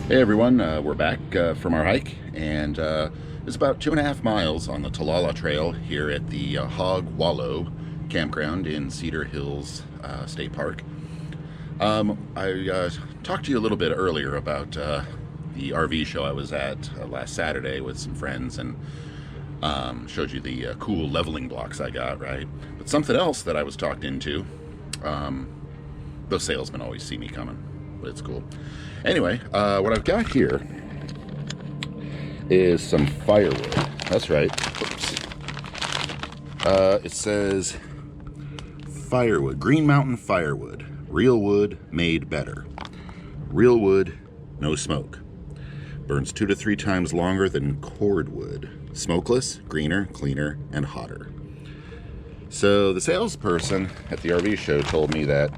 Hey everyone, we're back from our hike, and it's about 2.5 miles on the Talala Trail here at the Hog Wallow campground in Cedar Hills State Park. I talked to you a little bit earlier about the RV show I was at last Saturday with some friends, and showed you the cool leveling blocks I got, right? But something else that I was talked into, those salesmen always see me coming, but it's cool. Anyway, what I've got here is some firewood. That's right. Oops. It says firewood, Green Mountain firewood, real wood made better. Real wood, no smoke. Burns 2 to 3 times longer than cordwood. Smokeless, greener, cleaner, and hotter. So the salesperson at the RV show told me that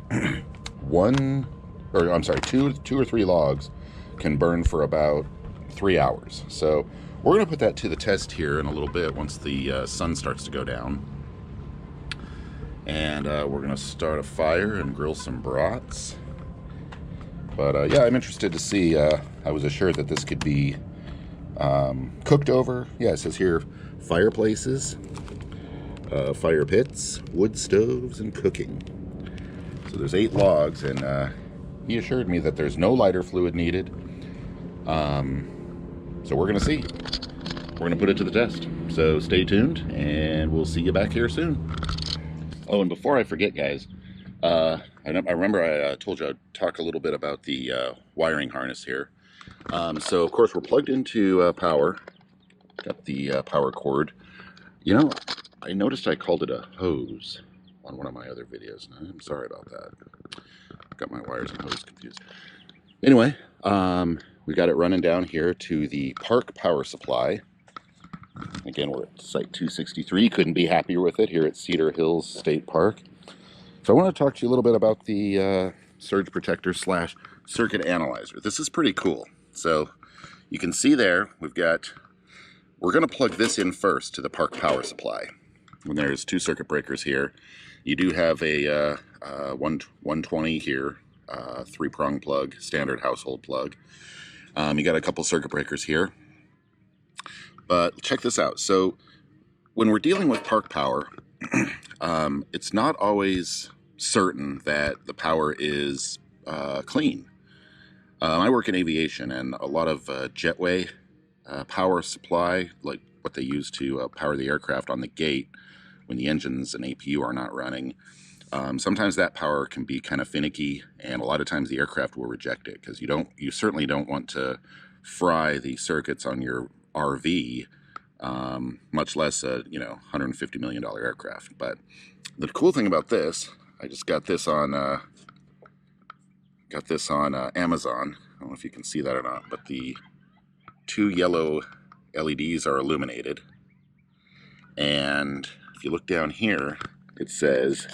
two or three logs can burn for about 3 hours. So we're going to put that to the test here in a little bit once the sun starts to go down. And we're going to start a fire and grill some brats. But yeah, I'm interested to see. I was assured that this could be cooked over. Yeah, it says here fireplaces, fire pits, wood stoves, and cooking. So there's 8 logs, and he assured me that there's no lighter fluid needed. So we're going to see. We're going to put it to the test. So stay tuned, and we'll see you back here soon. Oh, and before I forget, guys, I remember I told you I'd talk a little bit about the wiring harness here. So, of course, we're plugged into power. Got the power cord. You know, I noticed I called it a hose on one of my other videos. I'm sorry about that. Got my wires and hose confused. Anyway, we got it running down here to the park power supply. Again, we're at site 263. Couldn't be happier with it here at Cedar Hills State Park. So I want to talk to you a little bit about the surge protector / circuit analyzer. This is pretty cool. So you can see there, we're going to plug this in first to the park power supply. When there's 2 circuit breakers here, you do have a 120 here, 3-prong plug, standard household plug. You got a couple circuit breakers here. But check this out. So when we're dealing with park power, it's not always certain that the power is clean. I work in aviation, and a lot of jetway power supply, like what they use to power the aircraft on the gate when the engines and APU are not running, sometimes that power can be kind of finicky, and a lot of times the aircraft will reject it because you certainly don't want to fry the circuits on your RV, much less a $150 million aircraft. But the cool thing about this, I just got this on Amazon. I don't know if you can see that or not, but the 2 yellow LEDs are illuminated, and if you look down here, it says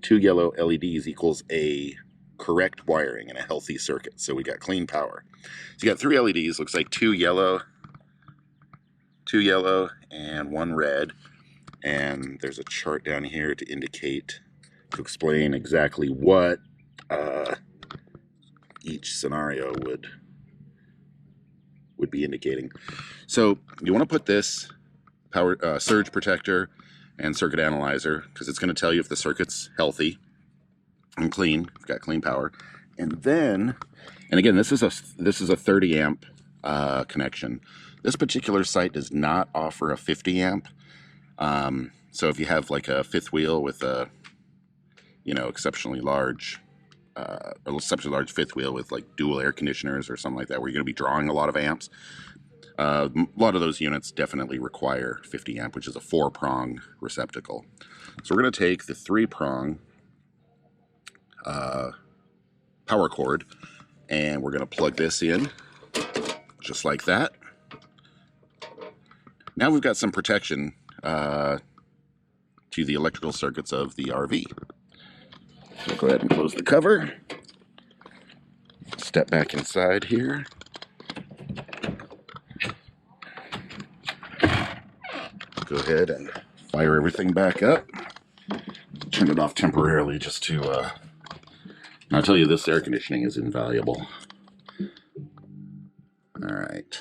2 yellow LEDs equals a correct wiring in a healthy circuit. So we got clean power. So you got 3 LEDs, looks like 2 yellow, and 1 red. And there's a chart down here to explain exactly what each scenario would be indicating. So you want to put this power surge protector and circuit analyzer, because it's going to tell you if the circuit's healthy and clean, you've got clean power. And again, this is a 30 amp connection. This particular site does not offer a 50 amp. So if you have like a fifth wheel with a exceptionally large fifth wheel with like dual air conditioners or something like that, where you're going to be drawing a lot of amps, a lot of those units definitely require 50 amp, which is a 4-prong receptacle. So we're going to take the 3-prong power cord, and we're going to plug this in just like that. Now we've got some protection to the electrical circuits of the RV. So go ahead and close the cover. Step back inside here. Go ahead and fire everything back up. Turn it off temporarily just to... I'll tell you, this air conditioning is invaluable. All right.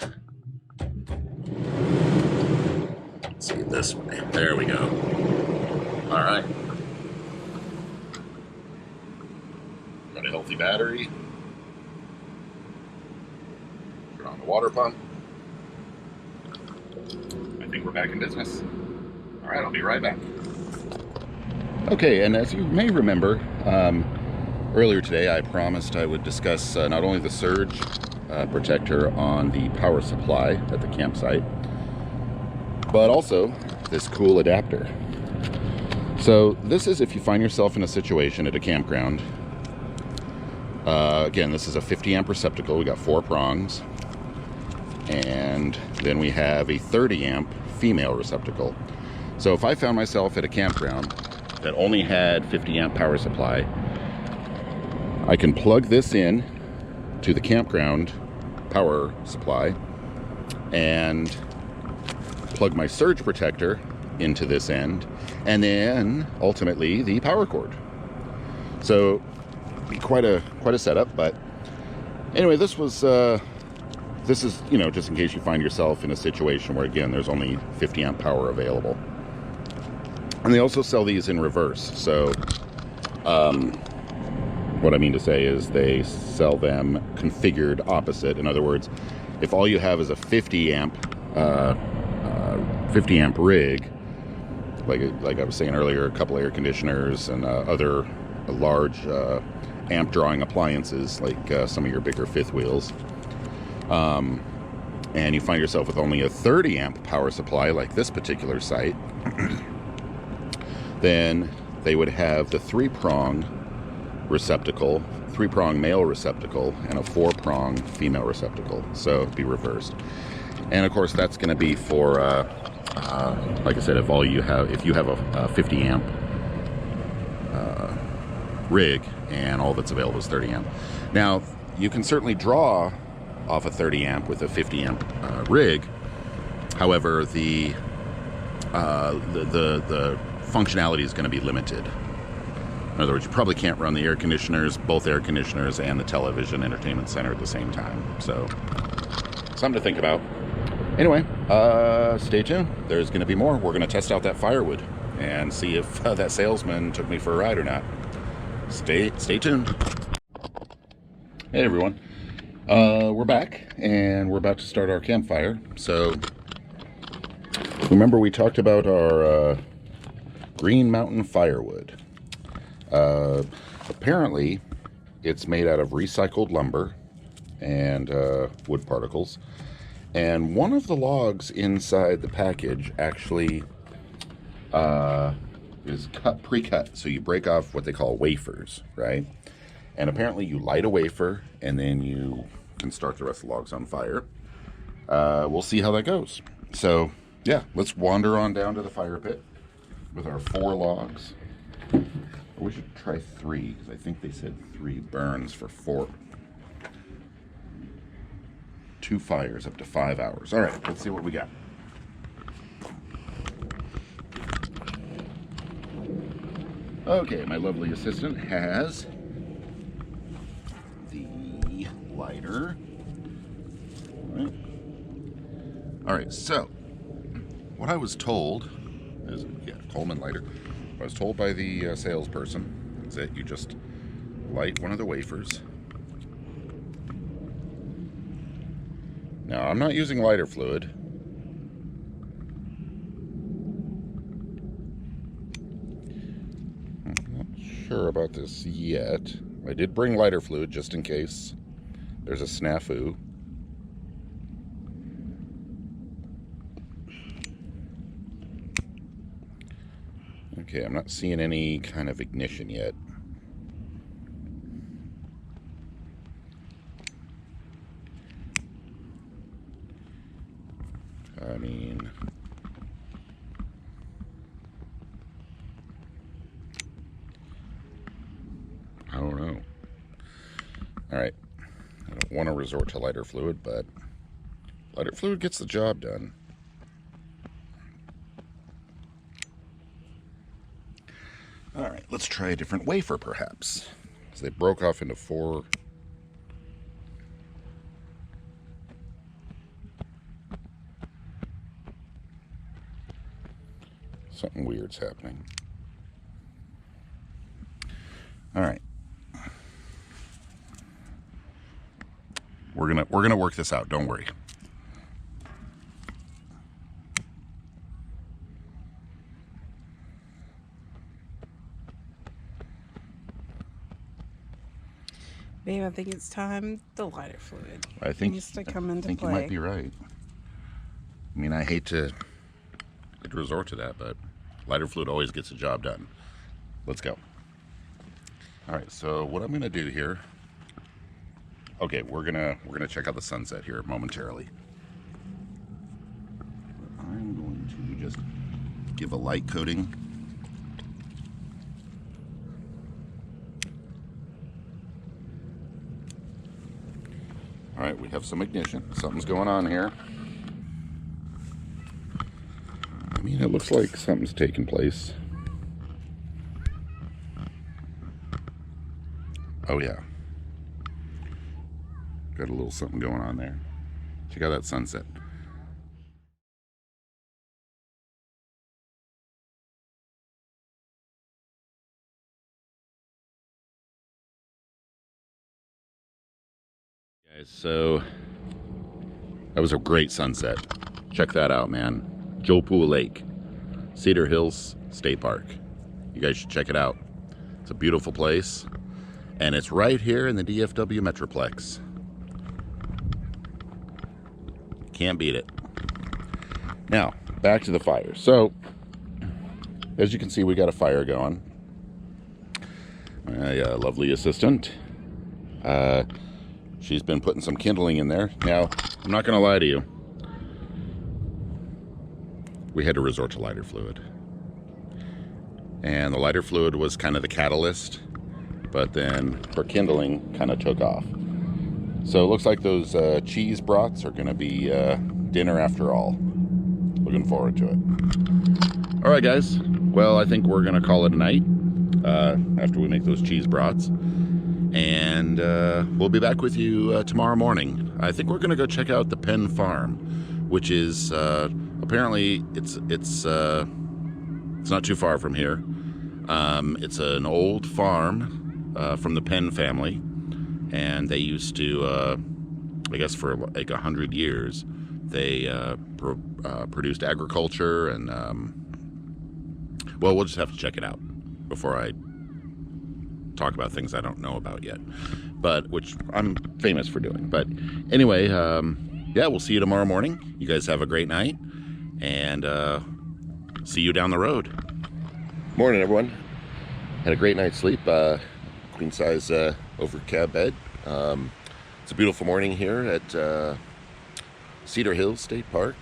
Let's see it this way. There we go. All right. Got a healthy battery. Turn on the water pump. I think we're back in business. All right, I'll be right back. Okay, and as you may remember, earlier today I promised I would discuss not only the surge protector on the power supply at the campsite, but also this cool adapter. So this is if you find yourself in a situation at a campground. Again, this is a 50 amp receptacle. We got 4 prongs, and then we have a 30 amp female receptacle. So if I found myself at a campground that only had 50 amp power supply, I can plug this in to the campground power supply and plug my surge protector into this end, and then ultimately the power cord. So quite a setup. But anyway, this is, you know, just in case you find yourself in a situation where, again, there's only 50 amp power available. And they also sell these in reverse. So what I mean to say is they sell them configured opposite. In other words, if all you have is a 50 amp rig, like I was saying earlier, a couple air conditioners and other large amp drawing appliances, like some of your bigger fifth wheels, and you find yourself with only a 30 amp power supply like this particular site, then they would have the 3-prong receptacle, 3-prong male receptacle, and a 4-prong female receptacle. So it'd be reversed. And of course that's going to be for like I said, if you have a 50 amp rig and all that's available is 30 amp. Now you can certainly draw off a 30 amp with a 50 amp rig. However, the functionality is going to be limited. In other words, you probably can't run the air conditioners, both air conditioners and the television entertainment center at the same time. So something to think about. Anyway, stay tuned. There's going to be more. We're going to test out that firewood and see if that salesman took me for a ride or not. Stay tuned. Hey everyone, we're back and we're about to start our campfire. So remember we talked about our Green Mountain firewood. Apparently it's made out of recycled lumber and wood particles, and one of the logs inside the package actually is pre-cut, so you break off what they call wafers, right? And apparently you light a wafer and then you can start the rest of the logs on fire. We'll see how that goes. So yeah, let's wander on down to the fire pit with our 4 logs. Or we should try 3, because I think they said 3 burns for 2 fires up to 5 hours. All right, let's see what we got. Okay, my lovely assistant has the lighter. All right, so what I was told is, yeah, Coleman lighter. What I was told by the salesperson is that you just light one of the wafers. Now, I'm not using lighter fluid. I'm not sure about this yet. I did bring lighter fluid just in case there's a snafu. Okay, I'm not seeing any kind of ignition yet. I mean, I don't know. All right, I don't want to resort to lighter fluid, but lighter fluid gets the job done. All right, let's try a different wafer, perhaps. So they broke off into 4. Something weird's happening. All right. We're gonna work this out, don't worry. Babe, I think it's time the lighter fluid I think needs to come into I think play. you might be right. I mean, I hate to resort to that, but lighter fluid always gets the job done. Let's go. All right, so what I'm gonna do here, okay, we're gonna check out the sunset here momentarily. I'm going to just give a light coating. All right, we have some ignition. Something's going on here. I mean, it looks like something's taking place. Oh yeah. Got a little something going on there. Check out that sunset. Guys, so that was a great sunset. Check that out, man. Jopool Lake, Cedar Hills State Park. You guys should check it out. It's a beautiful place, and it's right here in the DFW Metroplex. Can't beat it. Now, back to the fire. So, as you can see, we got a fire going. My lovely assistant, she's been putting some kindling in there. Now, I'm not gonna lie to you. We had to resort to lighter fluid. And the lighter fluid was kind of the catalyst, but then her kindling kind of took off. So it looks like those cheese brats are gonna be dinner after all. Looking forward to it. All right, guys. Well, I think we're gonna call it a night after we make those cheese brats. And we'll be back with you tomorrow morning. I think we're gonna go check out the Penn Farm, which is apparently it's not too far from here. It's an old farm from the Penn family, and they used to, I guess for like 100 years, they produced agriculture, and well, we'll just have to check it out before I talk about things I don't know about yet, but which I'm famous for doing. But anyway, yeah, we'll see you tomorrow morning. You guys have a great night, and see you down the road. Morning, everyone. Had a great night's sleep. Queen size over cab bed. It's a beautiful morning here at Cedar Hill State Park,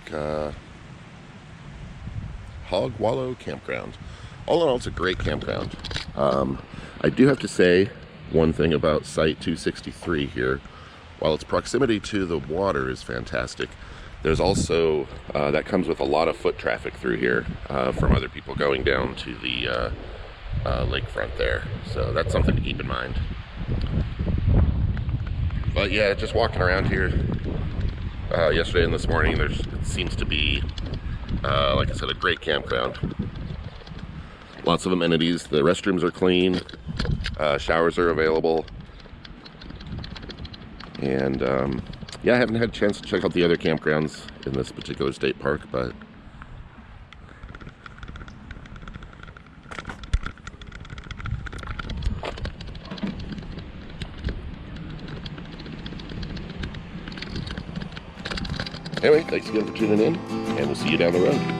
Hog Wallow Campground. All in all, it's a great campground. I do have to say one thing about Site 263 here. While its proximity to the water is fantastic, there's also, that comes with a lot of foot traffic through here from other people going down to the lakefront there. So that's something to keep in mind. But yeah, just walking around here yesterday and this morning, it seems to be, like I said, a great campground. Lots of amenities. The restrooms are clean. Showers are available. And yeah, I haven't had a chance to check out the other campgrounds in this particular state park, but anyway, thanks again for tuning in, and we'll see you down the road.